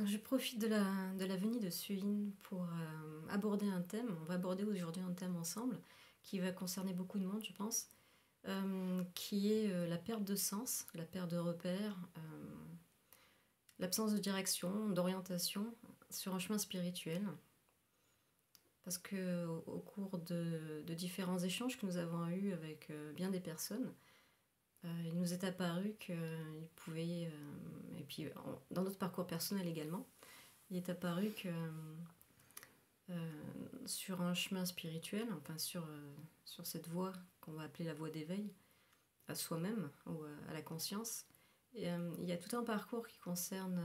Je profite de la venue de Suyin pour aborder un thème. On va aborder aujourd'hui un thème ensemble qui va concerner beaucoup de monde, je pense, qui est la perte de sens, la perte de repères, l'absence de direction, d'orientation sur un chemin spirituel. Parce que au cours de différents échanges que nous avons eus avec bien des personnes, il nous est apparu qu'il pouvait, et puis dans notre parcours personnel également, il est apparu que sur un chemin spirituel, enfin sur cette voie qu'on va appeler la voie d'éveil à soi-même ou à la conscience, il y a tout un parcours qui concerne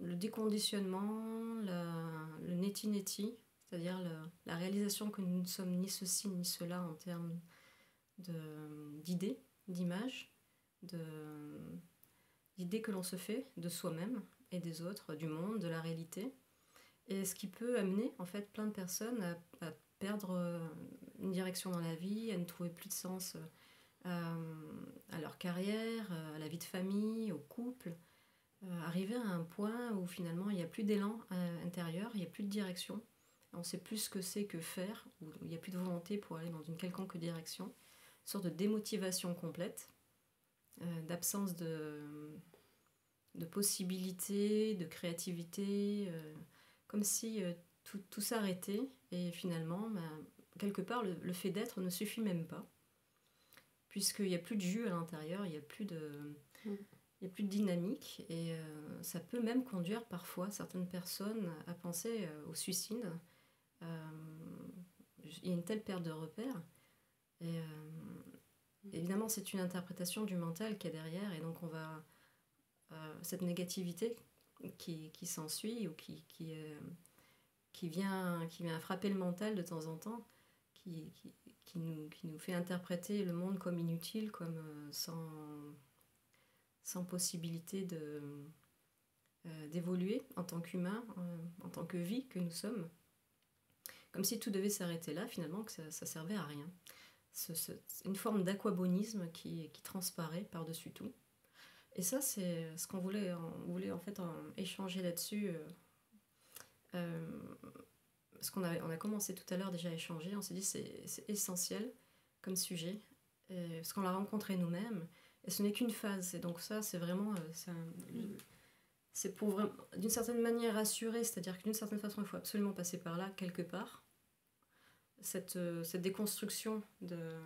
le déconditionnement, le neti-neti, c'est-à-dire la réalisation que nous ne sommes ni ceci ni cela en termes d'idées, d'images, d'idées que l'on se fait de soi-même et des autres, du monde, de la réalité. Et ce qui peut amener en fait plein de personnes à perdre une direction dans la vie, à ne trouver plus de sens à leur carrière, à la vie de famille, au couple, arriver à un point où finalement il n'y a plus d'élan intérieur, il n'y a plus de direction, on ne sait plus ce que c'est que faire, où il n'y a plus de volonté pour aller dans une quelconque direction, une sorte de démotivation complète, d'absence de possibilités, de créativité, comme si tout s'arrêtait et finalement, quelque part, le fait d'être ne suffit même pas, puisqu'il n'y a plus de jus à l'intérieur, il n'y a plus de... Il n'y a plus de dynamique et ça peut même conduire parfois certaines personnes à penser au suicide. Il y a une telle perte de repères. Et évidemment, c'est une interprétation du mental qui est derrière et donc on va... cette négativité qui s'ensuit ou qui vient frapper le mental de temps en temps, qui nous fait interpréter le monde comme inutile, comme sans possibilité d'évoluer en tant qu'humain, en tant que vie que nous sommes. Comme si tout devait s'arrêter là, finalement, que ça servait à rien. Une forme d'aquabonisme qui transparaît par-dessus tout. Et ça, c'est ce qu'on voulait, on voulait en fait échanger là-dessus. Parce qu'on a commencé tout à l'heure déjà à échanger, on s'est dit c'est essentiel comme sujet, parce qu'on l'a rencontré nous-mêmes, et ce n'est qu'une phase. Et donc ça, c'est vraiment... c'est pour d'une certaine manière rassurer, c'est-à-dire que d'une certaine façon, il faut absolument passer par là, quelque part. Cette déconstruction de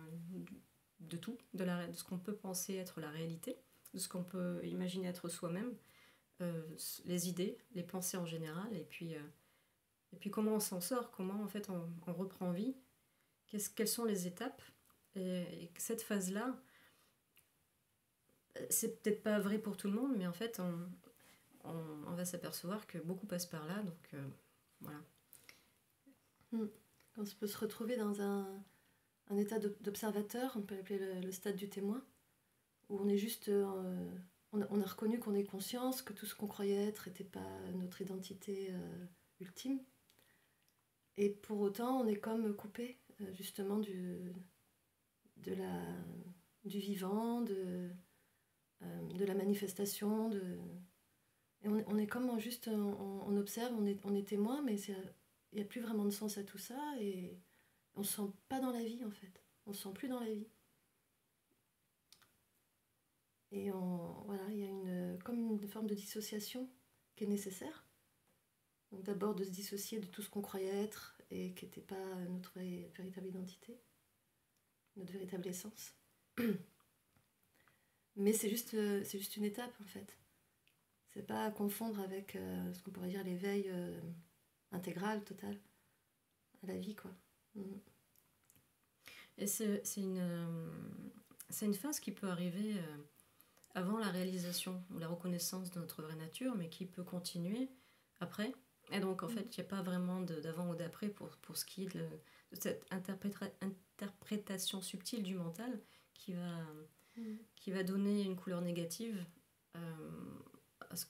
tout, de ce qu'on peut penser être la réalité, de ce qu'on peut imaginer être soi-même, les idées, les pensées en général, et puis comment on s'en sort, comment en fait on reprend vie, quelles sont les étapes. Et cette phase-là, c'est peut-être pas vrai pour tout le monde, mais en fait on va s'apercevoir que beaucoup passent par là, donc voilà. On peut se retrouver dans un état d'observateur, on peut l'appeler le stade du témoin, où on est juste... on a reconnu qu'on est conscience, que tout ce qu'on croyait être n'était pas notre identité ultime. Et pour autant, on est comme coupé justement du vivant, de la manifestation. Et on est comme juste, on observe, on est témoin, mais il n'y a plus vraiment de sens à tout ça et on ne se sent pas dans la vie en fait. On ne se sent plus dans la vie. Et voilà, il y a comme une forme de dissociation qui est nécessaire. Donc d'abord de se dissocier de tout ce qu'on croyait être et qui n'était pas notre véritable identité, notre véritable essence. Mais c'est juste une étape en fait. C'est pas à confondre avec ce qu'on pourrait dire l'éveil intégral, total, à la vie, quoi. Et c'est une phase qui peut arriver avant la réalisation ou la reconnaissance de notre vraie nature, mais qui peut continuer après. Et donc, en fait, il n'y a pas vraiment d'avant ou d'après pour ce qui est de cette interprétation subtile du mental qui va donner une couleur négative à ce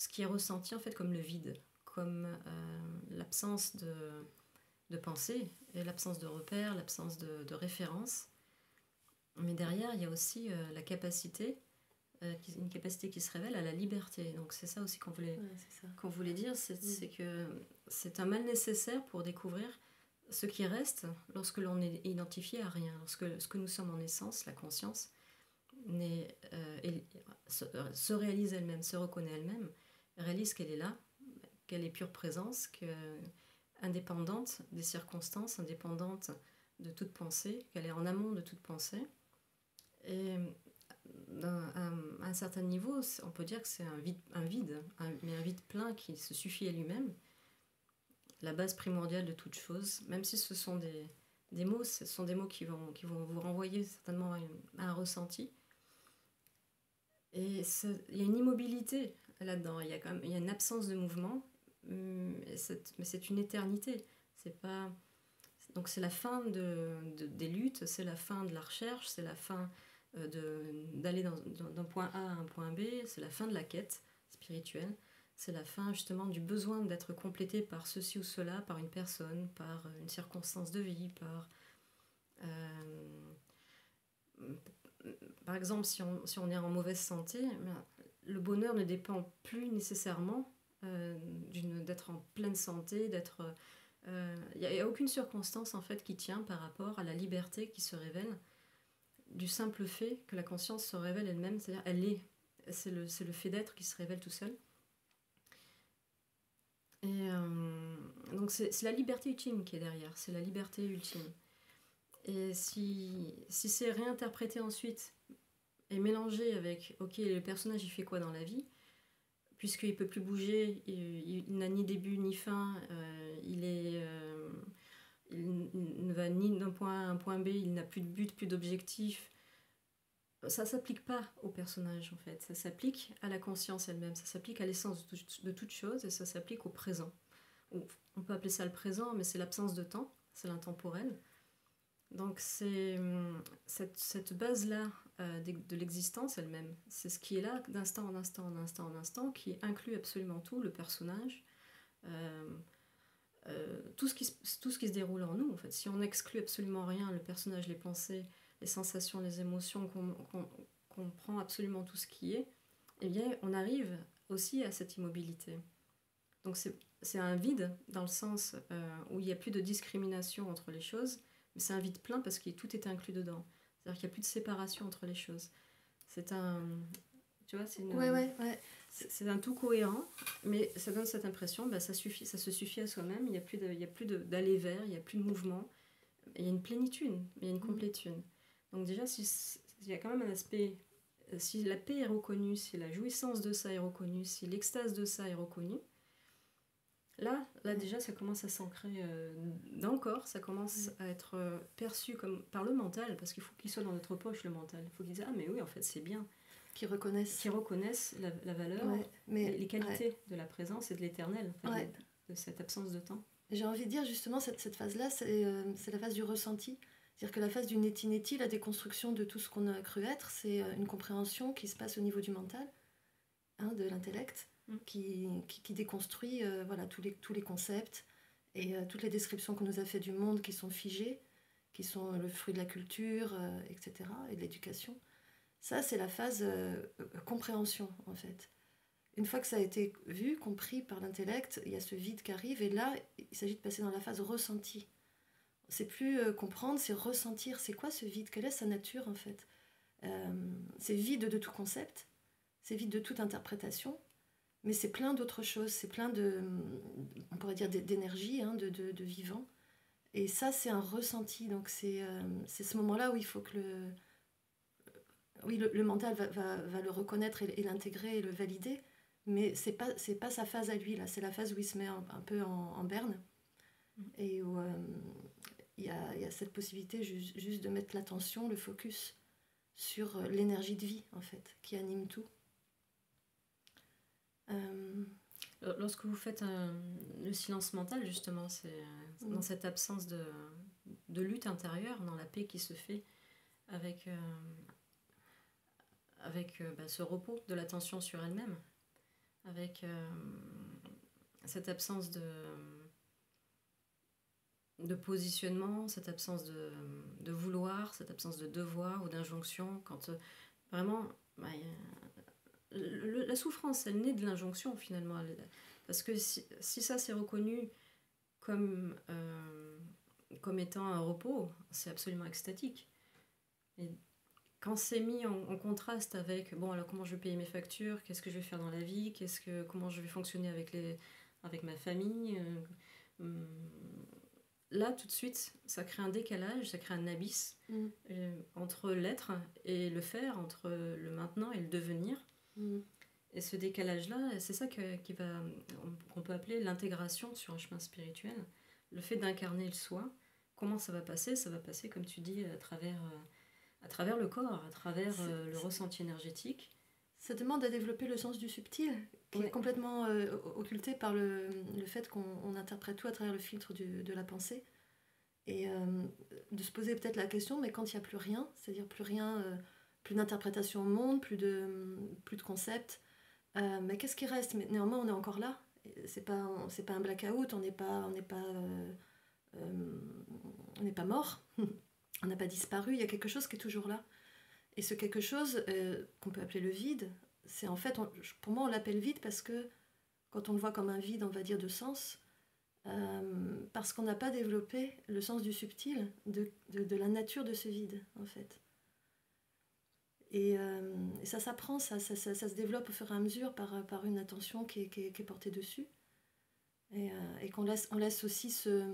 qui est ressenti en fait comme le vide, comme l'absence de pensée et l'absence de repères, l'absence de référence. Mais derrière, il y a aussi la capacité une capacité qui se révèle à la liberté. Donc c'est ça aussi qu'on voulait dire, c'est que c'est un mal nécessaire pour découvrir ce qui reste lorsque l'on est identifié à rien, lorsque ce que nous sommes en essence, la conscience, se réalise elle-même, se reconnaît elle-même, réalise qu'elle est là, qu'elle est pure présence, indépendante des circonstances, indépendante de toute pensée, qu'elle est en amont de toute pensée. Et à un certain niveau, on peut dire que c'est un vide, mais un vide plein qui se suffit à lui-même, la base primordiale de toute chose, même si ce sont des mots, ce sont des mots qui vont vous renvoyer certainement à un ressenti. Et il y a une immobilité là-dedans, il y a une absence de mouvement, mais c'est une éternité. Donc c'est la fin des luttes, c'est la fin de la recherche, c'est la fin d'aller d'un point A à un point B, c'est la fin de la quête spirituelle, c'est la fin justement du besoin d'être complété par ceci ou cela, par une personne, par une circonstance de vie, par exemple, si on est en mauvaise santé, le bonheur ne dépend plus nécessairement d'être en pleine santé, il n'y a aucune circonstance en fait qui tient par rapport à la liberté qui se révèle du simple fait que la conscience se révèle elle-même, c'est-à-dire c'est le fait d'être qui se révèle tout seul. Et donc c'est la liberté ultime qui est derrière, c'est la liberté ultime. Et si c'est réinterprété ensuite et mélangé avec, ok, le personnage il fait quoi dans la vie, puisqu'il ne peut plus bouger, il n'a ni début ni fin, il ne va ni d'un point A à un point B, il n'a plus de but, plus d'objectif. Ça ne s'applique pas au personnage en fait, ça s'applique à la conscience elle-même, ça s'applique à l'essence de toute chose et ça s'applique au présent. On peut appeler ça le présent, mais c'est l'absence de temps, c'est l'intemporel. Donc c'est cette base-là de l'existence elle-même, c'est ce qui est là d'instant en instant, en instant en instant, qui inclut absolument tout, le personnage, tout ce qui se déroule en nous en fait. Si on n'exclut absolument rien, le personnage, les pensées, les sensations, les émotions, qu'on prend absolument tout ce qui est, eh bien on arrive aussi à cette immobilité. Donc c'est un vide dans le sens où il n'y a plus de discrimination entre les choses, mais c'est un vide plein parce que tout est inclus dedans. C'est-à-dire qu'il n'y a plus de séparation entre les choses. C'est un... Tu vois, c'est un tout cohérent, mais ça donne cette impression, ça se suffit à soi-même, il n'y a plus d'aller vers, il n'y a plus de mouvement, il y a une plénitude, il y a une complétude. Donc déjà, il y a quand même un aspect, si la paix est reconnue, si la jouissance de ça est reconnue, si l'extase de ça est reconnue, là déjà ça commence à s'ancrer dans le corps, ça commence à être perçu comme par le mental, parce qu'il faut qu'il soit dans notre poche, le mental. Il faut qu'il dise, ah mais oui, en fait c'est bien. Qui reconnaissent la valeur, les qualités de la présence et de l'éternel, en fait, de cette absence de temps. J'ai envie de dire justement, cette phase-là, c'est la phase du ressenti. C'est-à-dire que la phase du neti-neti, la déconstruction de tout ce qu'on a cru être, c'est une compréhension qui se passe au niveau du mental, de l'intellect, qui déconstruit tous les concepts et toutes les descriptions qu'on nous a fait du monde qui sont figées, qui sont le fruit de la culture, etc., et de l'éducation. Ça, c'est la phase compréhension, en fait. Une fois que ça a été vu, compris par l'intellect, il y a ce vide qui arrive, et là, il s'agit de passer dans la phase ressenti. C'est plus comprendre, c'est ressentir. C'est quoi ce vide? Quelle est sa nature, en fait? C'est vide de tout concept, c'est vide de toute interprétation, mais c'est plein d'autres choses, c'est plein on pourrait dire d'énergie, de vivant. Et ça, c'est un ressenti. Donc c'est ce moment-là où il faut que le mental va le reconnaître et l'intégrer et le valider, mais c'est pas sa phase à lui, là. C'est la phase où il se met un peu en berne, et où il y a cette possibilité juste de mettre l'attention, le focus sur l'énergie de vie, en fait, qui anime tout. Lorsque vous faites le silence mental, justement, c'est dans cette absence de lutte intérieure, dans la paix qui se fait avec ce repos de l'attention sur elle-même, avec cette absence de positionnement, cette absence de vouloir, cette absence de devoir ou d'injonction, quand vraiment la souffrance, elle naît de l'injonction finalement. Parce que si ça c'est reconnu comme, comme étant un repos, c'est absolument extatique. Et quand c'est mis en contraste avec, bon alors comment je vais payer mes factures, qu'est-ce que je vais faire dans la vie, comment je vais fonctionner avec ma famille, là tout de suite ça crée un décalage, ça crée un abysse entre l'être et le faire, entre le maintenant et le devenir. Et ce décalage là, c'est ça qu'on peut appeler l'intégration sur un chemin spirituel, le fait d'incarner le soi. Comment ça va passer? Ça va passer, comme tu dis, à travers le corps, à travers le ressenti énergétique. Ça demande à développer le sens du subtil, qui est complètement occulté par le fait qu'on interprète tout à travers le filtre de la pensée. Et de se poser peut-être la question, mais quand il n'y a plus rien, c'est-à-dire plus rien, plus d'interprétation au monde, plus de concepts, mais qu'est-ce qui reste? Mais néanmoins, on est encore là. C'est pas un blackout, on n'est pas mort. On n'a pas disparu, il y a quelque chose qui est toujours là. Et ce quelque chose qu'on peut appeler le vide, c'est en fait, pour moi on l'appelle vide parce que quand on le voit comme un vide, on va dire de sens, parce qu'on n'a pas développé le sens du subtil, de la nature de ce vide en fait. Et ça s'apprend, ça se développe au fur et à mesure par une attention qui est portée dessus. Et qu'on laisse aussi se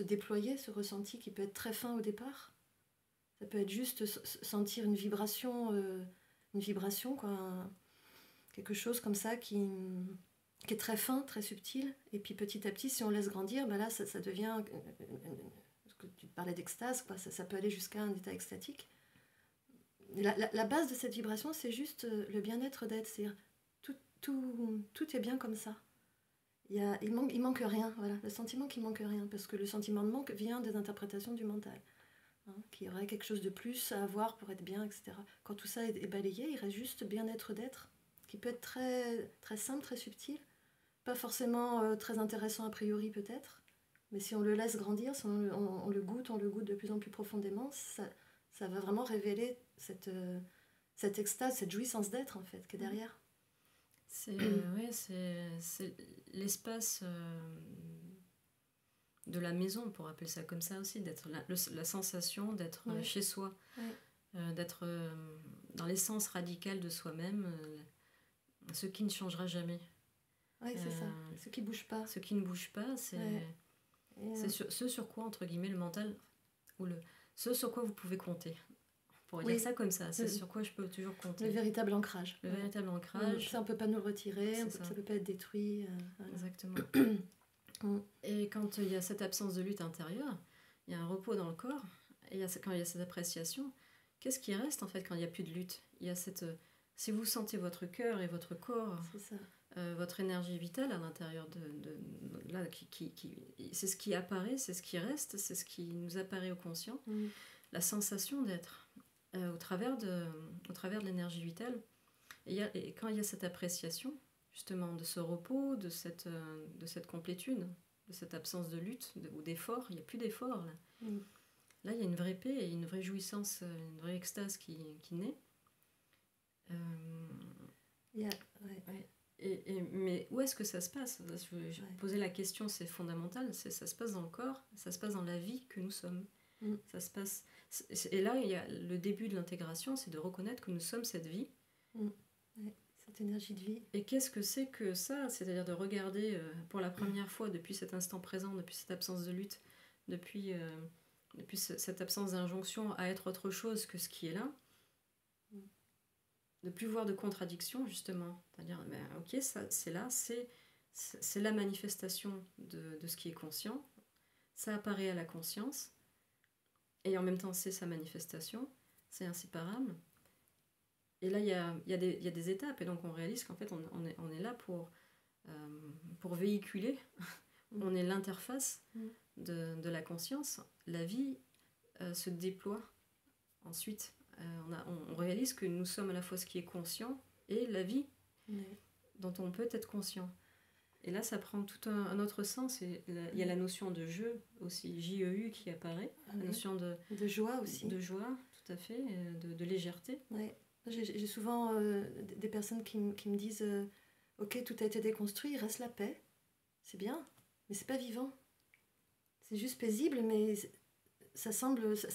déployer ce ressenti qui peut être très fin au départ. Ça peut être juste sentir une vibration quoi, quelque chose comme ça qui est très fin, très subtil, et puis petit à petit, si on laisse grandir, ben là ça devient, ce que tu parlais d'extase, quoi, ça peut aller jusqu'à un état extatique. La base de cette vibration, c'est juste le bien-être d'être, c'est-à-dire tout est bien comme ça. Il manque rien, voilà, le sentiment qu'il manque rien, parce que le sentiment de manque vient des interprétations du mental, qu'il y aurait quelque chose de plus à avoir pour être bien, etc. Quand tout ça est balayé, il reste juste bien-être d'être, qui peut être très, très simple, très subtil, pas forcément très intéressant a priori peut-être, mais si on le laisse grandir, si on le goûte de plus en plus profondément, ça va vraiment révéler cette extase, cette jouissance d'être en fait, qui est derrière. C'est l'espace de la maison, pour appeler ça comme ça aussi, d'être la sensation d'être chez soi, d'être dans l'essence radicale de soi-même, ce qui ne changera jamais. Oui, c'est ça, ce qui ne bouge pas. Ce qui ne bouge pas, c'est ce sur quoi, entre guillemets, le mental, ou ce sur quoi vous pouvez compter. On pourrait dire ça comme ça, c'est sur quoi je peux toujours compter. Le véritable ancrage. Le véritable ancrage. Ça, on ne peut pas nous le retirer, ça ne peut pas être détruit. Voilà. Exactement. Et quand il y a cette absence de lutte intérieure, il y a un repos dans le corps, et quand il y a cette appréciation, qu'est-ce qui reste en fait quand il n'y a plus de lutte? Il y a si vous sentez votre cœur et votre corps, votre énergie vitale à l'intérieur là, c'est ce qui apparaît, c'est ce qui reste, c'est ce qui nous apparaît au conscient, la sensation d'être. Au travers de l'énergie vitale. Et quand il y a cette appréciation, justement, de ce repos, de cette complétude, de cette absence de lutte ou d'effort, il n'y a plus d'effort. Là, il y a une vraie paix et une vraie jouissance, une vraie extase qui naît. Mais où est-ce que ça se passe? Je posais la question, c'est fondamental, ça se passe dans le corps, ça se passe dans la vie que nous sommes. Ça se passe. Et là, il y a le début de l'intégration, c'est de reconnaître que nous sommes cette vie. Cette énergie de vie. Et qu'est-ce que c'est que ça? C'est-à-dire de regarder pour la première fois, depuis cet instant présent, depuis cette absence de lutte, depuis cette absence d'injonction à être autre chose que ce qui est là, de plus voir de contradiction, justement. C'est-à-dire, ok, ça, c'est là, c'est la manifestation de ce qui est conscient, ça apparaît à la conscience, et en même temps c'est sa manifestation, c'est inséparable. Et là il y a des étapes, et donc on réalise qu'en fait on est là pour véhiculer, on est l'interface de la conscience. La vie se déploie ensuite, on réalise que nous sommes à la fois ce qui est conscient et la vie dont on peut être conscient. Et là, ça prend tout un autre sens. Il y a la notion de jeu aussi, J-E-U, qui apparaît. La notion de joie aussi. De joie, tout à fait, de légèreté. Ouais. J'ai souvent des personnes qui me disent ok, tout a été déconstruit, il reste la paix. C'est bien, mais c'est pas vivant. C'est juste paisible, mais ça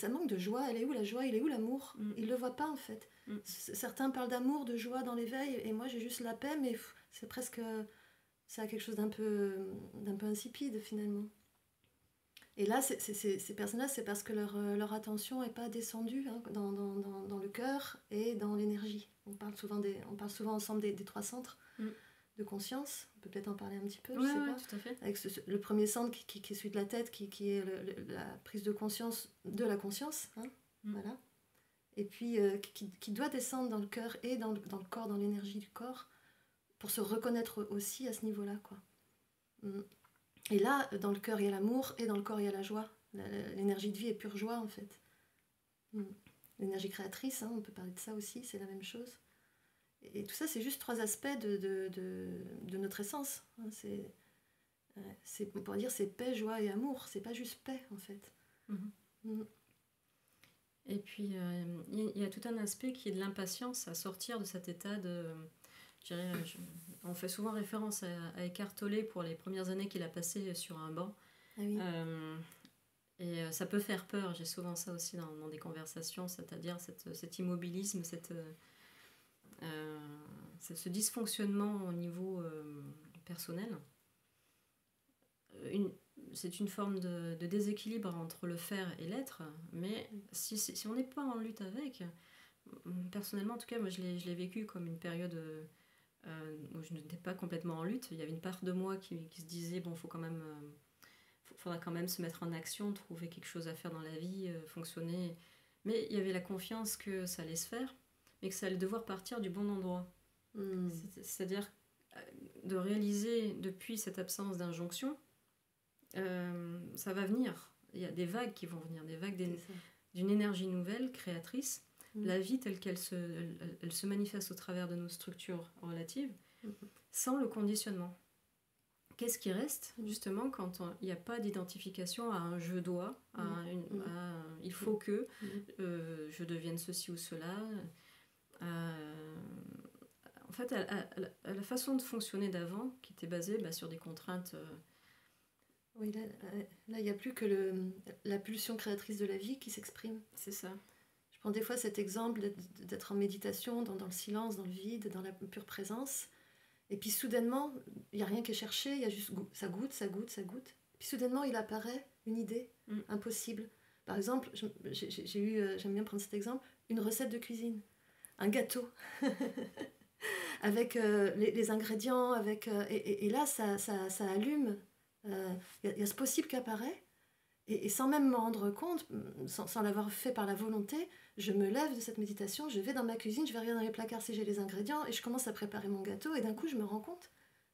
manque de joie. Elle est où la joie? Il est où l'amour? Ils le voient pas en fait. Certains parlent d'amour, de joie dans l'éveil, et moi j'ai juste la paix, mais c'est presque... ça a quelque chose d'un peu insipide finalement. Et là, ces personnes-là, c'est parce que leur attention n'est pas descendue dans le cœur et dans l'énergie. On parle souvent ensemble des 3 centres de conscience. On peut peut-être en parler un petit peu, je sais pas. Tout à fait. Avec le premier centre qui est celui de la tête, qui est la prise de conscience de la conscience. Voilà. Et puis, qui doit descendre dans le cœur et dans le corps, dans l'énergie du corps, pour se reconnaître aussi à ce niveau-là, quoi. Et là, dans le cœur, il y a l'amour, et dans le corps, il y a la joie. L'énergie de vie est pure joie, en fait. L'énergie créatrice, on peut parler de ça aussi, c'est la même chose. Et tout ça, c'est juste 3 aspects de notre essence. On pourrait dire c'est paix, joie et amour. C'est pas juste paix, en fait. Et puis, il y a tout un aspect qui est de l'impatience à sortir de cet état de... on fait souvent référence à Eckhart Tolle pour les premières années qu'il a passées sur un banc. Ah oui. Et ça peut faire peur, j'ai souvent ça aussi dans des conversations, c'est-à-dire cet immobilisme, ce dysfonctionnement au niveau personnel. C'est une forme de déséquilibre entre le faire et l'être, mais si on n'est pas en lutte avec, personnellement en tout cas, moi je l'ai vécu comme une période... où je n'étais pas complètement en lutte. Il y avait une part de moi qui se disait bon, faudra quand même se mettre en action, trouver quelque chose à faire dans la vie, fonctionner. Mais il y avait la confiance que ça allait se faire, mais que ça allait devoir partir du bon endroit. C'est-à-dire de réaliser depuis cette absence d'injonction, ça va venir. Il y a des vagues qui vont venir, des vagues d'une énergie nouvelle, créatrice. La vie telle qu'elle elle se manifeste au travers de nos structures relatives, sans le conditionnement. Qu'est-ce qui reste, justement, quand il n'y a pas d'identification à un « je dois », à un « il faut que je devienne ceci ou cela ». En fait, à la façon de fonctionner d'avant, qui était basée sur des contraintes... Oui, là, il n'y a plus que la pulsion créatrice de la vie qui s'exprime. C'est ça. Je prends des fois cet exemple d'être en méditation, dans le silence, dans le vide, dans la pure présence. Et puis soudainement, il n'y a rien qui est cherché, il y a juste ça goûte. Puis soudainement, il apparaît une idée impossible. Par exemple, j'aime bien prendre cet exemple, une recette de cuisine, un gâteau, avec les ingrédients, et là, ça allume. Il y a ce possible qui apparaît. Et sans même me rendre compte, sans l'avoir fait par la volonté, je me lève de cette méditation, je vais dans ma cuisine, je vais regarder dans les placards si j'ai les ingrédients, et je commence à préparer mon gâteau, et d'un coup je me rends compte,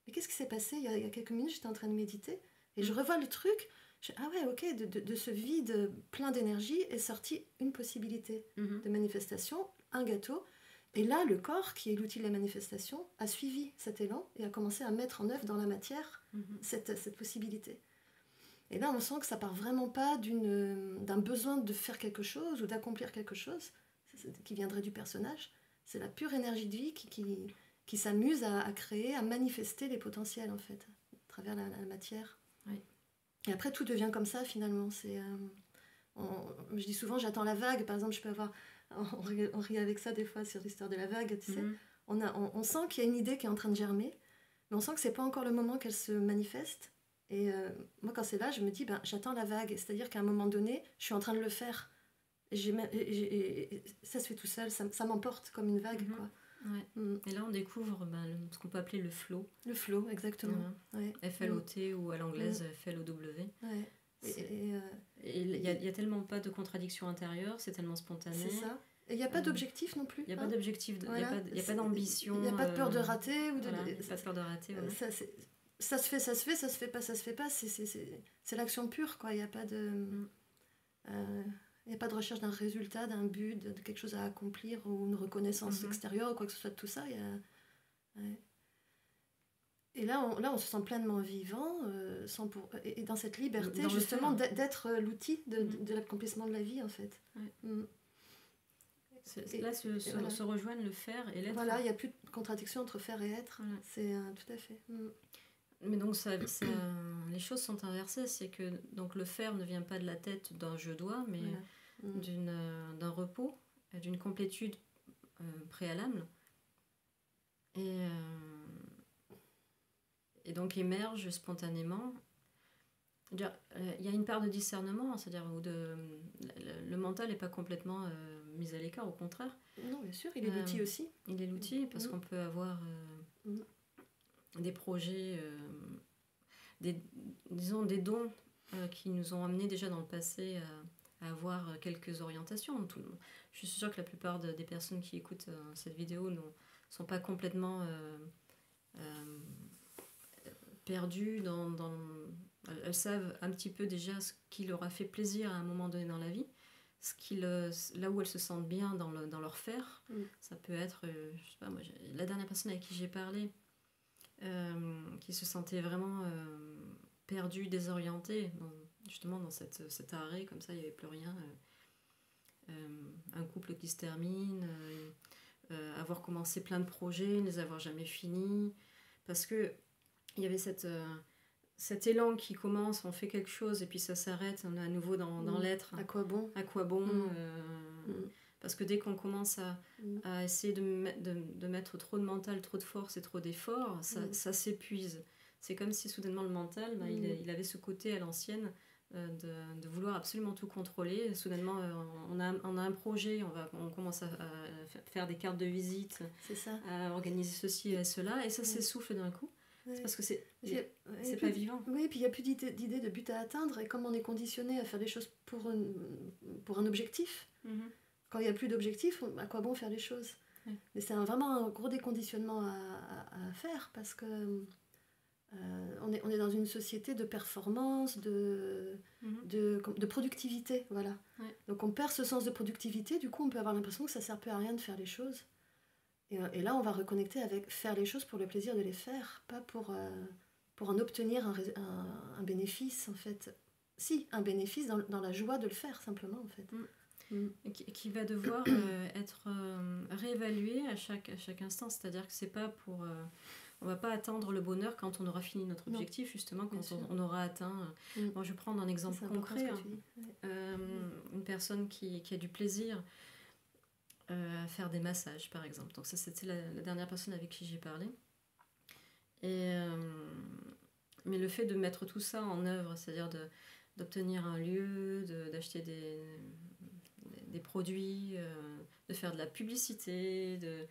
mais qu'est-ce qui s'est passé il y a quelques minutes, j'étais en train de méditer, et je revois le truc, ah ouais, ok, de ce vide plein d'énergie est sortie une possibilité de manifestation, un gâteau, et là le corps, qui est l'outil de la manifestation, a suivi cet élan, et a commencé à mettre en œuvre dans la matière cette possibilité. Et là, on sent que ça part vraiment pas d'un besoin de faire quelque chose ou d'accomplir quelque chose qui viendrait du personnage. C'est la pure énergie de vie qui s'amuse à créer, à manifester les potentiels, en fait, à travers la matière. Oui. Et après, tout devient comme ça, finalement. Je dis souvent, j'attends la vague. Par exemple, je peux avoir... On rit avec ça, des fois, sur l'histoire de la vague, tu sais. On sent qu'il y a une idée qui est en train de germer, mais on sent que c'est pas encore le moment qu'elle se manifeste. Et moi, quand c'est là, je me dis, j'attends la vague. C'est-à-dire qu'à un moment donné, je suis en train de le faire. Et ça se fait tout seul, ça m'emporte comme une vague, quoi. Ouais. Et là, on découvre ce qu'on peut appeler le flow. Le flow, exactement. Ouais. FLOT ou à l'anglaise FLOW. Ouais. Et il y a tellement pas de contradiction intérieure, c'est tellement spontané. C'est ça. Et il n'y a pas d'objectif non plus. Il n'y a pas d'objectif, il n'y a pas d'ambition. Il n'y a pas de peur de rater. Il n'y a pas de peur de rater. Voilà. Ça se fait, ça se fait pas, c'est l'action pure, quoi. Il n'y a pas de recherche d'un résultat, d'un but, de quelque chose à accomplir ou une reconnaissance extérieure ou quoi que ce soit de tout ça. Et là, on se sent pleinement vivant et dans cette liberté, justement, d'être l'outil de l'accomplissement de la vie, en fait. Ouais. Là se rejoignent le faire et l'être. Voilà, il n'y a plus de contradiction entre faire et être. Voilà. C'est tout à fait. Mais donc les choses sont inversées, c'est que donc le faire ne vient pas de la tête d'un je dois, mais voilà. D'un repos, d'une complétude préalable. Et donc émerge spontanément. Il y a une part de discernement, c'est-à-dire où le mental n'est pas complètement mis à l'écart, au contraire. Non, bien sûr, il est l'outil aussi. Il est l'outil parce qu'on peut avoir des projets, disons des dons qui nous ont amenés déjà dans le passé à avoir quelques orientations. Je suis sûre que la plupart des personnes qui écoutent cette vidéo ne sont pas complètement perdues elles savent un petit peu déjà ce qui leur a fait plaisir à un moment donné dans la vie, là où elles se sentent bien dans leur faire. Ça peut être, je sais pas, moi, la dernière personne avec qui j'ai parlé, qui se sentait vraiment perdue, désorientée, justement dans cet arrêt, comme ça, il n'y avait plus rien. Un couple qui se termine, avoir commencé plein de projets, ne les avoir jamais finis, parce que il y avait cet élan qui commence, on fait quelque chose et puis ça s'arrête, on est à nouveau dans l'être. À quoi bon Parce que dès qu'on commence à essayer de mettre trop de mental, trop de force et trop d'effort, ça s'épuise. C'est comme si soudainement le mental, il avait ce côté à l'ancienne de vouloir absolument tout contrôler. Soudainement, on a un projet, on commence à faire des cartes de visite, c'est ça. À organiser ceci et cela, et ça s'essouffle d'un coup. Ouais. C'est parce que c'est pas vivant. Oui, puis il n'y a plus d'idée de but à atteindre, et comme on est conditionné à faire les choses pour un objectif, quand il n'y a plus d'objectif, à quoi bon faire les choses? Mais c'est vraiment un gros déconditionnement à faire, parce que on est dans une société de performance, de productivité, voilà. Donc on perd ce sens de productivité, du coup on peut avoir l'impression que ça ne sert plus à rien de faire les choses. Et là, on va reconnecter avec faire les choses pour le plaisir de les faire, pas pour en obtenir un bénéfice, en fait. Si, un bénéfice dans la joie de le faire, simplement, en fait. Qui va devoir être réévalué à chaque instant. C'est-à-dire que c'est pas pour... on va pas atteindre le bonheur quand on aura fini notre objectif, justement, quand on aura atteint... Bon, je vais prendre un exemple concret. Une personne qui a du plaisir... à faire des massages par exemple. Donc ça c'était la dernière personne avec qui j'ai parlé. Mais le fait de mettre tout ça en œuvre, c'est-à-dire d'obtenir un lieu, d'acheter des produits, de faire de la publicité, de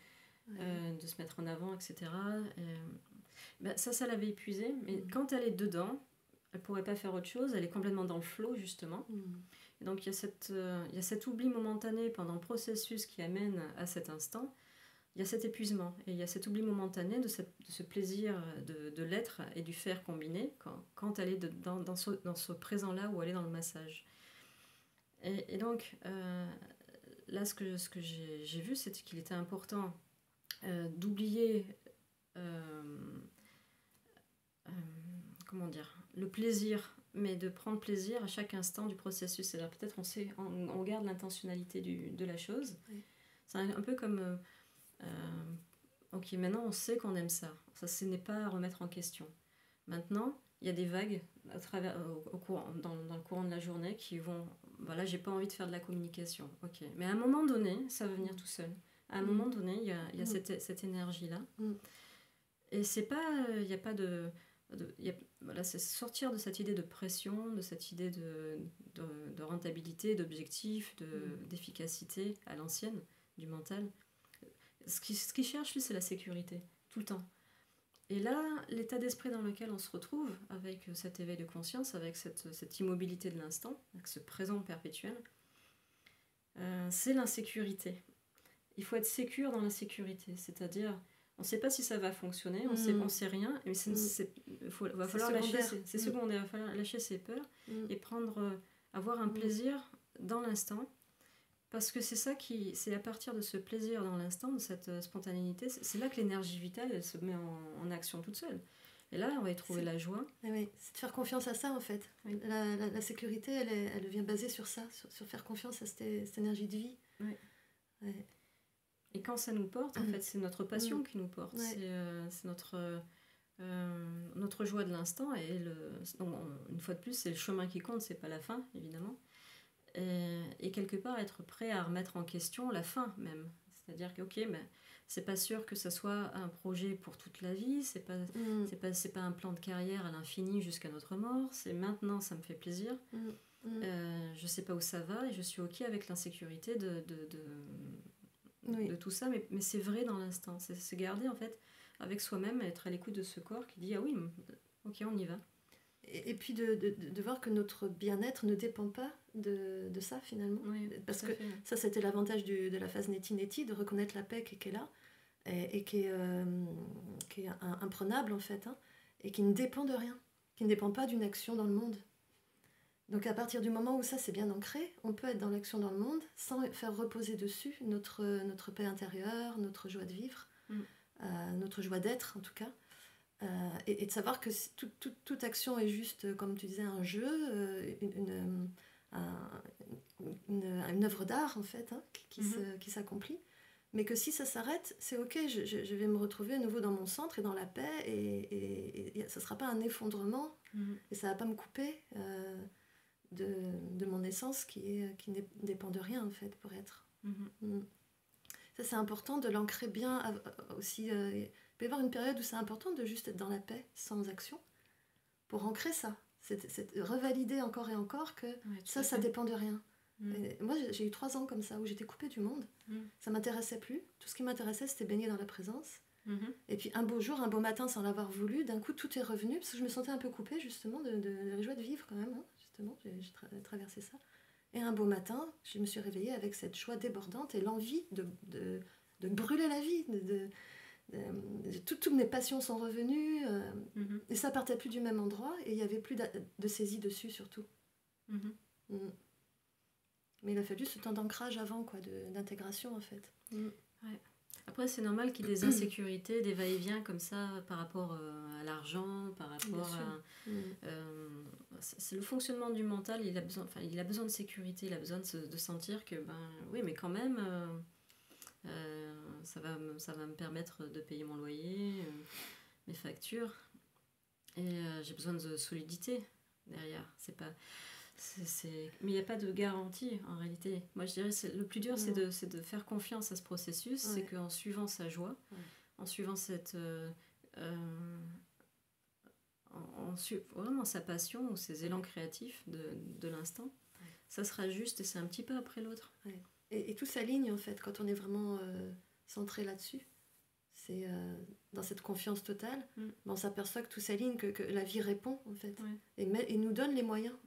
se mettre en avant, etc. Ça l'avait épuisée. Mais quand elle est dedans, elle ne pourrait pas faire autre chose. Elle est complètement dans le flow, justement. Et donc il y a cet oubli momentané pendant le processus qui amène à cet instant. Il y a cet épuisement et il y a cet oubli momentané de ce plaisir de l'être et du faire combiné quand elle est dans ce présent-là où elle est dans le massage. Et donc là ce que j'ai vu, c'est qu'il était important d'oublier comment dire, le plaisir, mais de prendre plaisir à chaque instant du processus. C'est-à-dire peut-être on garde l'intentionnalité de la chose. C'est un peu comme ok, maintenant on sait qu'on aime ça. Ça, ce n'est pas à remettre en question. Maintenant, il y a des vagues dans le courant de la journée qui vont... Voilà, j'ai pas envie de faire de la communication. Ok, mais à un moment donné, ça va venir tout seul. À un moment donné, il y a cette énergie-là. Et c'est pas... Il n'y a pas de... Voilà, c'est sortir de cette idée de pression, de cette idée de rentabilité, d'objectif, d'efficacité à l'ancienne, du mental. Ce qu'il cherche, lui, c'est la sécurité, tout le temps. Et là, l'état d'esprit dans lequel on se retrouve, avec cet éveil de conscience, avec cette immobilité de l'instant, avec ce présent perpétuel, c'est l'insécurité. Il faut être sécure dans l'insécurité, c'est-à-dire, on ne sait pas si ça va fonctionner, on sait rien, mais va falloir lâcher secondaire, il va falloir lâcher ses peurs et avoir un plaisir dans l'instant. Parce que c'est à partir de ce plaisir dans l'instant, de cette spontanéité, c'est là que l'énergie vitale, elle se met en action toute seule. Et là, on va y trouver la joie. Oui, c'est de faire confiance à ça, en fait. Oui. La sécurité, elle vient basée sur ça, sur faire confiance à cette énergie de vie. Oui. Ouais. Et quand ça nous porte, en fait, c'est notre passion qui nous porte. Ouais. C'est notre joie de l'instant. Donc, une fois de plus, c'est le chemin qui compte, c'est pas la fin, évidemment. Et quelque part, être prêt à remettre en question la fin même. C'est-à-dire que, ok, mais c'est pas sûr que ça soit un projet pour toute la vie, c'est pas un plan de carrière à l'infini jusqu'à notre mort, c'est maintenant, ça me fait plaisir. Je sais pas où ça va et je suis ok avec l'insécurité de tout ça, mais c'est vrai dans l'instant. C'est garder, en fait, avec soi-même, être à l'écoute de ce corps qui dit, ah oui, ok, on y va. Et puis de voir que notre bien-être ne dépend pas de ça finalement. Oui, parce que ça c'était l'avantage de la phase neti-neti, de reconnaître la paix qui est là et qui est imprenable en fait, hein, et qui ne dépend de rien, qui ne dépend pas d'une action dans le monde. Donc à partir du moment où ça c'est bien ancré, on peut être dans l'action dans le monde sans faire reposer dessus notre paix intérieure, notre joie de vivre, notre joie d'être en tout cas. Et de savoir que toute action est juste, comme tu disais, un jeu, une œuvre d'art en fait, hein, qui s'accomplit, mais que si ça s'arrête, c'est ok, je vais me retrouver à nouveau dans mon centre et dans la paix, et ça ne sera pas un effondrement, et ça ne va pas me couper de mon essence qui ne dépend de rien en fait pour être. Ça c'est important de l'ancrer bien aussi. Il peut y avoir une période où c'est important de juste être dans la paix, sans action, pour ancrer ça. C'est revalider encore et encore que ça dépend de rien. Moi, j'ai eu 3 ans comme ça, où j'étais coupée du monde. Ça m'intéressait plus. Tout ce qui m'intéressait, c'était baigner dans la présence. Et puis un beau jour, un beau matin, sans l'avoir voulu, d'un coup, tout est revenu, parce que je me sentais un peu coupée, justement, de la joie de vivre, quand même. Hein, justement, j'ai traversé ça. Et un beau matin, je me suis réveillée avec cette joie débordante et l'envie de brûler la vie, toutes mes passions sont revenues, et ça partait plus du même endroit, et il n'y avait plus de saisie dessus surtout. Mais il a fallu ce temps d'ancrage avant, quoi, d'intégration en fait. Ouais. Après c'est normal qu'il y ait des insécurités, des va-et-vient comme ça par rapport à l'argent, par rapport à... c'est le fonctionnement du mental, il a besoin de sécurité, il a besoin de sentir que, oui mais quand même... ça va me permettre de payer mon loyer, mes factures, et j'ai besoin de solidité derrière. Mais il n'y a pas de garantie en réalité. Moi je dirais le plus dur c'est de faire confiance à ce processus, c'est qu'en suivant sa joie, en suivant vraiment sa passion ou ses élans créatifs de l'instant, ça sera juste, et c'est un petit peu après l'autre. Et tout s'aligne en fait quand on est vraiment centré là-dessus. C'est dans cette confiance totale, on s'aperçoit que tout s'aligne, que la vie répond en fait, et nous donne les moyens,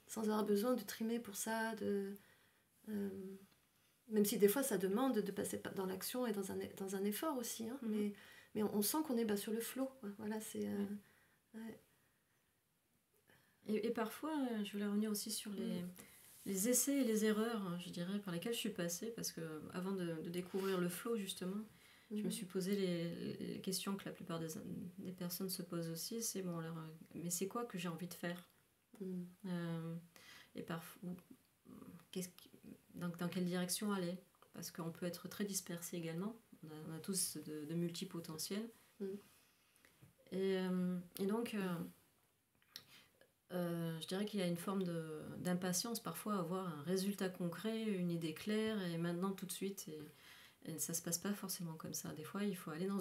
sans avoir besoin de trimer pour ça, même si des fois ça demande de passer dans l'action et dans un effort aussi, hein, mais on sent qu'on est sur le flot. Voilà, c'est... Et parfois, je voulais revenir aussi sur les essais et les erreurs, je dirais, par lesquels je suis passée, parce que avant de découvrir le flow, justement, je me suis posé les questions que la plupart des personnes se posent aussi, c'est bon, alors, mais c'est quoi que j'ai envie de faire, et parfois, dans quelle direction aller, parce qu'on peut être très dispersé également, on a tous de multipotentiels, et donc... je dirais qu'il y a une forme d'impatience parfois à avoir un résultat concret, une idée claire, et maintenant tout de suite, et ça se passe pas forcément comme ça. Des fois il faut aller dans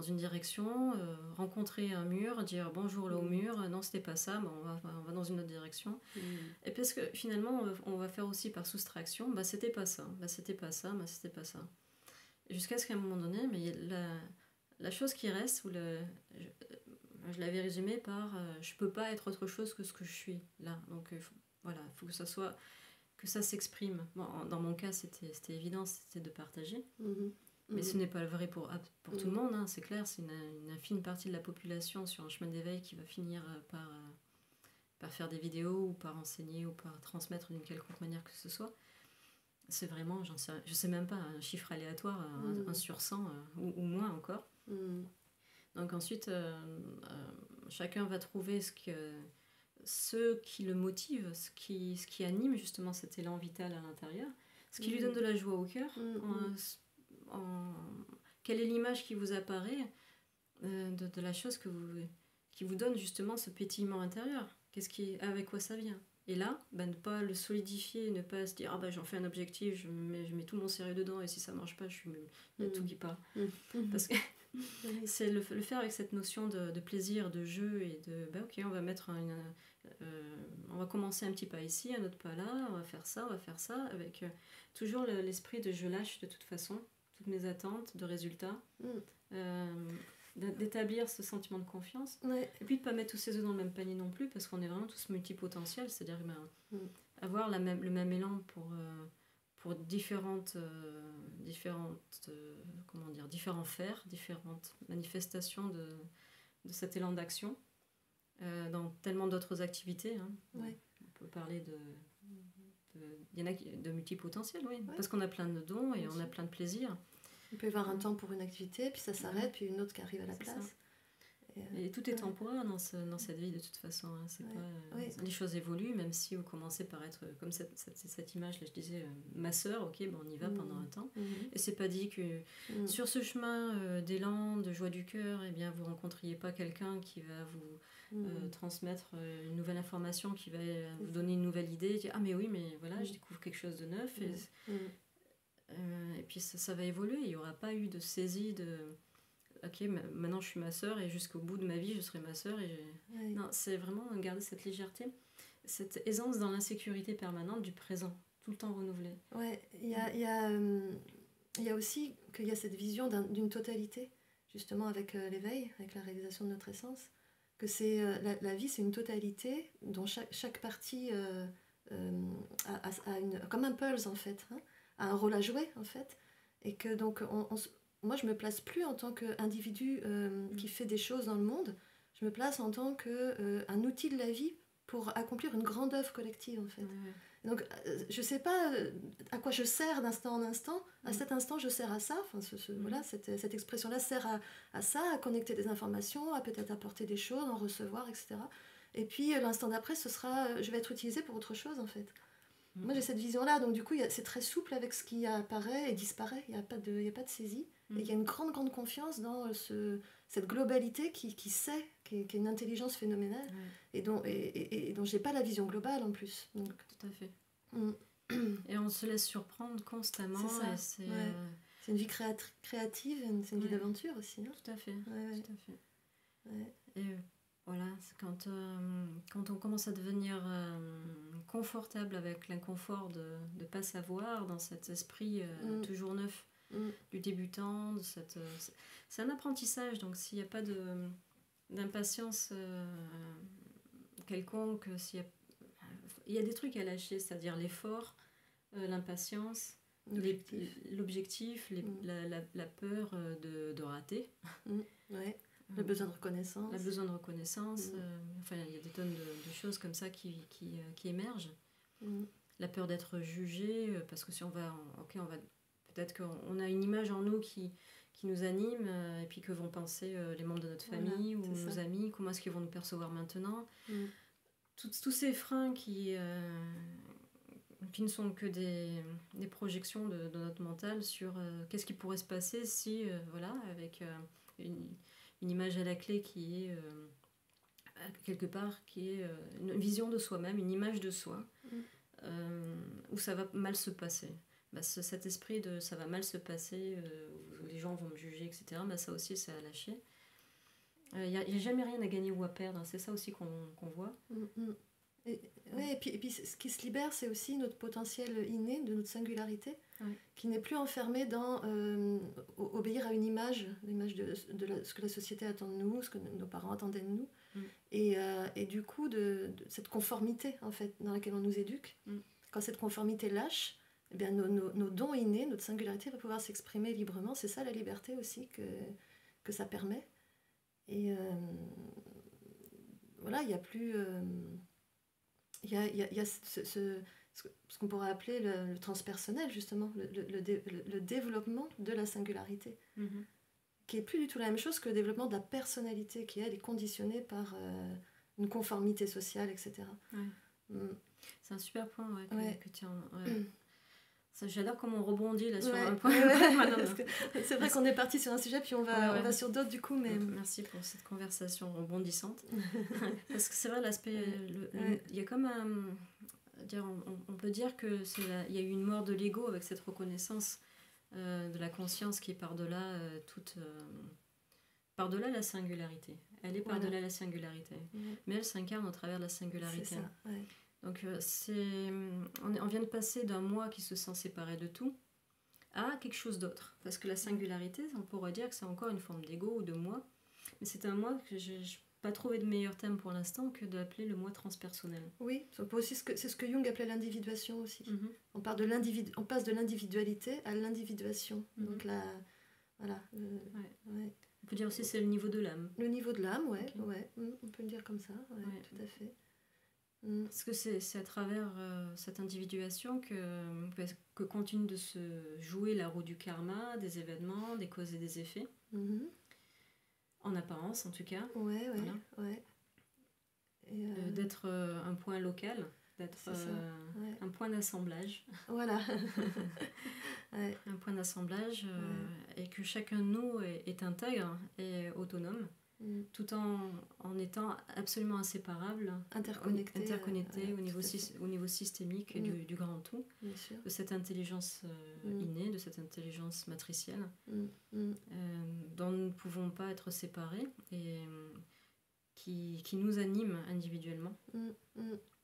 une direction, rencontrer un mur, dire bonjour là au mur, non c'était pas ça, on va dans une autre direction, et parce que finalement on va faire aussi par soustraction, c'était pas ça, c'était pas ça, c'était pas ça, jusqu'à ce qu'à un moment donné, mais la chose qui reste, je l'avais résumé par je peux pas être autre chose que ce que je suis là, donc voilà, il faut que ça soit, que ça s'exprime. Bon, dans mon cas c'était évident, c'était de partager, mais ce n'est pas vrai pour tout le monde, hein, c'est clair, c'est une infime partie de la population sur un chemin d'éveil qui va finir par faire des vidéos ou par enseigner ou par transmettre d'une quelconque manière que ce soit. C'est vraiment, je sais même pas, un chiffre aléatoire, 1 sur 100 ou moins encore. Donc ensuite, chacun va trouver ce qui le motive, ce qui anime justement cet élan vital à l'intérieur. ce qui lui donne de la joie au cœur, quelle est l'image qui vous apparaît de la chose qui vous donne justement ce pétillement intérieur, avec quoi ça vient. Et là, ne pas le solidifier, ne pas se dire j'en fais un objectif, je mets tout mon sérieux dedans et si ça marche pas, il y a tout qui part. Parce que c'est le faire avec cette notion de plaisir, de jeu et de ok, on va mettre on va commencer un petit pas ici, un autre pas là, on va faire ça, avec toujours l'esprit de je lâche de toute façon toutes mes attentes de résultats. D'établir ce sentiment de confiance et puis de ne pas mettre tous ses œufs dans le même panier non plus parce qu'on est vraiment tous multipotentiels, c'est-à-dire avoir le même élan pour différents fers, différentes manifestations de cet élan d'action dans tellement d'autres activités. On peut parler il y en a de multipotentiels, parce qu'on a plein de dons et on a plein de plaisirs. Il peut y avoir un temps pour une activité, puis ça s'arrête, puis une autre qui arrive à la place. Et tout est temporaire dans cette vie de toute façon. C'est pas, les choses évoluent, même si vous commencez par être comme cette image, là je disais, ma sœur, ok, on y va pendant un temps. Et c'est pas dit que sur ce chemin d'élan, de joie du cœur, eh bien, vous rencontriez pas quelqu'un qui va vous transmettre une nouvelle information, qui va vous donner une nouvelle idée, dire, mais oui, mais voilà, je découvre quelque chose de neuf. Et puis ça va évoluer, il n'y aura pas eu de saisie de ok, maintenant je suis ma sœur et jusqu'au bout de ma vie je serai ma sœur. Non, c'est vraiment garder cette légèreté, cette aisance dans l'insécurité permanente du présent, tout le temps renouvelé. Il y a aussi qu'il y a cette vision d'une totalité, justement avec l'éveil, avec la réalisation de notre essence, que c'est la vie c'est une totalité dont chaque partie a comme un pulse en fait, a un rôle à jouer en fait, et que donc moi je me place plus en tant qu'individu qui fait des choses dans le monde, je me place en tant qu'un outil de la vie pour accomplir une grande œuvre collective en fait. Donc je sais pas à quoi je sers d'instant en instant, à cet instant je sers à ça, voilà, cette expression là sert à ça, à connecter des informations, à peut-être apporter des choses, en recevoir, etc. Et puis l'instant d'après je vais être utilisée pour autre chose en fait. Moi j'ai cette vision là, donc du coup c'est très souple avec ce qui apparaît et disparaît, il n'y a pas de saisie, et il y a une grande confiance dans cette globalité qui sait, qui est une intelligence phénoménale, et dont j'ai pas la vision globale en plus. Donc. Tout à fait. Et on se laisse surprendre constamment. C'est ça. C'est une vie créative, c'est une vie d'aventure aussi. Tout à fait. Tout à fait. Et voilà, c'est quand on commence à devenir confortable avec l'inconfort de ne pas savoir, dans cet esprit toujours neuf du débutant, c'est un apprentissage, donc s'il n'y a pas d'impatience quelconque, il y a des trucs à lâcher, c'est-à-dire l'effort, l'impatience, l'objectif, la peur de rater. Le besoin de reconnaissance. Le besoin de reconnaissance. Il y a des tonnes de choses comme ça qui émergent. La peur d'être jugé, parce que si on va peut-être qu'on a une image en nous qui nous anime, et puis que vont penser les membres de notre famille ou nos amis, comment est-ce qu'ils vont nous percevoir maintenant. Tous ces freins qui ne sont que des projections de notre mental sur qu'est-ce qui pourrait se passer si, avec une image à la clé qui est quelque part, qui est une vision de soi-même, une image de soi, où ça va mal se passer. Cet esprit de ça va mal se passer, où les gens vont me juger, etc., ça aussi c'est à lâcher. Il n'y a jamais rien à gagner ou à perdre, c'est ça aussi qu'on voit. Et puis ce qui se libère, c'est aussi notre potentiel inné, de notre singularité, qui n'est plus enfermé dans obéir à une image, l'image de ce que la société attend de nous, ce que nos parents attendaient de nous, et du coup de cette conformité en fait, dans laquelle on nous éduque. Quand cette conformité lâche, eh bien, nos dons innés, notre singularité va pouvoir s'exprimer librement. C'est ça la liberté aussi que ça permet. Et voilà, il n'y a plus... Il y a ce qu'on pourrait appeler le transpersonnel, justement, le développement de la singularité, qui est plus du tout la même chose que le développement de la personnalité, qui elle est conditionnée par une conformité sociale, etc. C'est un super point que tu as... J'adore comment on rebondit là sur Ouais, un point. parce que c'est vrai qu'on est parti sur un sujet, puis on va sur d'autres du coup. Mais... Merci pour cette conversation rebondissante. Parce que c'est vrai, l'aspect... Il y a comme un... On peut dire que il y a eu une mort de l'ego avec cette reconnaissance de la conscience qui est par-delà par-delà la singularité. Elle est par-delà la singularité. Mais elle s'incarne au travers de la singularité. C'est ça, ouais. Donc on vient de passer d'un moi qui se sent séparé de tout à quelque chose d'autre. Parce que la singularité, on pourrait dire que c'est encore une forme d'ego ou de moi. Mais c'est un moi que je n'ai pas trouvé de meilleur thème pour l'instant que d'appeler le moi transpersonnel. Oui, c'est ce que Jung appelait l'individuation aussi. On passe de l'individualité à l'individuation. Donc là, voilà. On peut dire aussi c'est le niveau de l'âme. Le niveau de l'âme, ouais. On peut le dire comme ça, tout à fait. Parce que c'est à travers cette individuation que continue de se jouer la roue du karma, des événements, des causes et des effets. En apparence, en tout cas. Ouais. D'être un point local, d'être un point d'assemblage. Voilà. Un point d'assemblage et que chacun de nous est intègre et autonome. Tout en étant absolument inséparable, interconnecté au niveau systémique du grand tout, de cette intelligence innée, de cette intelligence matricielle, dont nous ne pouvons pas être séparés et qui nous anime individuellement.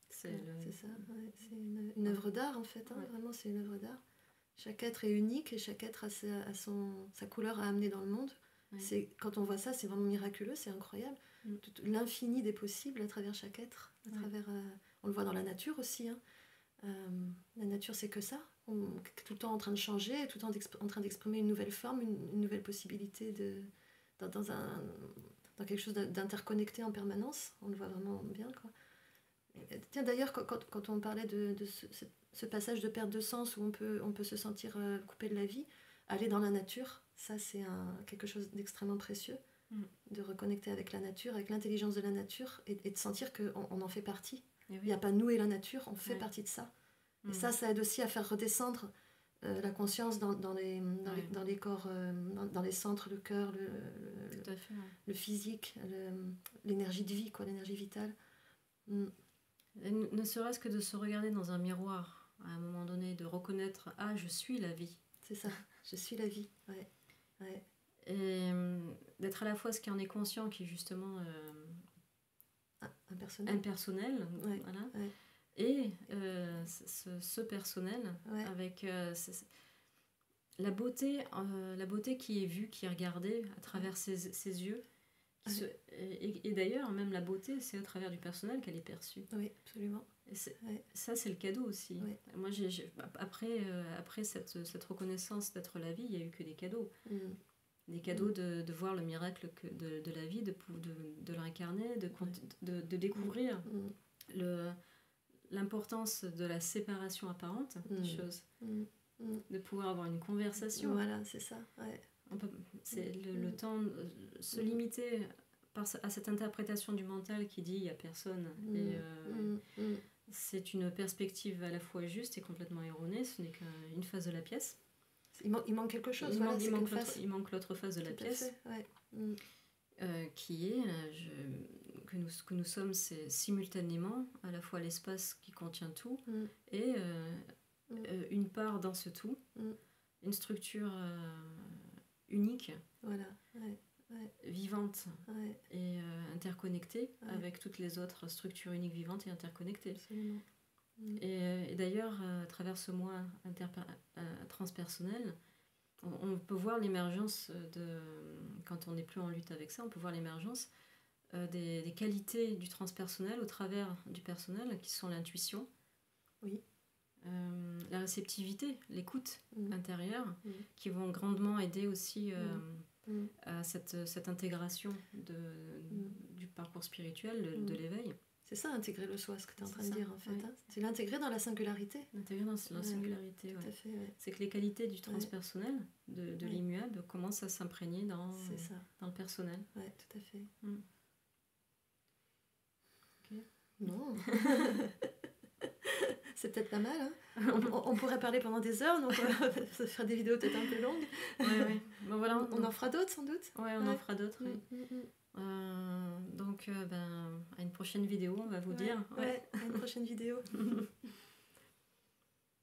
C'est ça, c'est une œuvre d'art en fait, vraiment c'est une œuvre d'art. Chaque être est unique et chaque être a sa couleur à amener dans le monde. Quand on voit ça, c'est vraiment miraculeux, c'est incroyable. L'infini des possibles à travers chaque être. On le voit dans la nature aussi. La nature, c'est que ça. Tout le temps en train de changer, tout le temps en train d'exprimer une nouvelle forme, une nouvelle possibilité dans quelque chose d'interconnecté en permanence. On le voit vraiment bien, quoi. Tiens, d'ailleurs, quand on parlait de ce passage de perte de sens où on peut se sentir coupé de la vie, aller dans la nature, ça c'est quelque chose d'extrêmement précieux, de reconnecter avec la nature, avec l'intelligence de la nature et de sentir qu'on en fait partie. Il n'y a pas nous et la nature, on fait partie de ça. Et ça aide aussi à faire redescendre la conscience dans les corps, dans les centres, le cœur, le physique, l'énergie de vie, l'énergie vitale. Et ne serait-ce que de se regarder dans un miroir à un moment donné, de reconnaître « Ah, je suis la vie ». C'est ça, je suis la vie, Et d'être à la fois ce qui en est conscient, qui est justement impersonnel, voilà. Et ce personnel avec la beauté qui est vue, qui est regardée à travers ses yeux. Et d'ailleurs, même la beauté, c'est au travers du personnel qu'elle est perçue. Oui, absolument. Et ça, c'est le cadeau aussi. Moi, après cette reconnaissance d'être la vie, il n'y a eu que des cadeaux. Des cadeaux de voir le miracle de la vie, de l'incarner, de découvrir l'importance de la séparation apparente des choses. De pouvoir avoir une conversation. Voilà, c'est ça. C'est le temps se limiter à cette interprétation du mental qui dit il n'y a personne. C'est une perspective à la fois juste et complètement erronée. Ce n'est qu'une face de la pièce. Il manque quelque chose. Il manque l'autre face de la pièce. Qui est que nous sommes, c'est simultanément à la fois l'espace qui contient tout et une part dans ce tout, une structure unique, vivante et interconnectée avec toutes les autres structures uniques, vivantes et interconnectées. Absolument. Et d'ailleurs, à travers ce moi transpersonnel, on peut voir l'émergence quand on n'est plus en lutte avec ça, on peut voir l'émergence des qualités du transpersonnel au travers du personnel, qui sont l'intuition, la réceptivité, l'écoute intérieure, qui vont grandement aider aussi à cette intégration du parcours spirituel, de l'éveil. C'est ça, intégrer le soi, ce que tu es en train de dire, en fait. C'est l'intégrer dans la singularité. L'intégrer dans la singularité, tout à fait, C'est que les qualités du transpersonnel, de l'immuable, commencent à s'imprégner dans le personnel. Oui, tout à fait. Okay. Non. C'est peut-être pas mal. Hein. On pourrait parler pendant des heures, donc ça ferait des vidéos peut-être un peu longues. Ouais. Bon, voilà, On en fera d'autres sans doute. Ouais, on en fera d'autres. Oui. Donc, à une prochaine vidéo, on va vous dire. À une prochaine vidéo.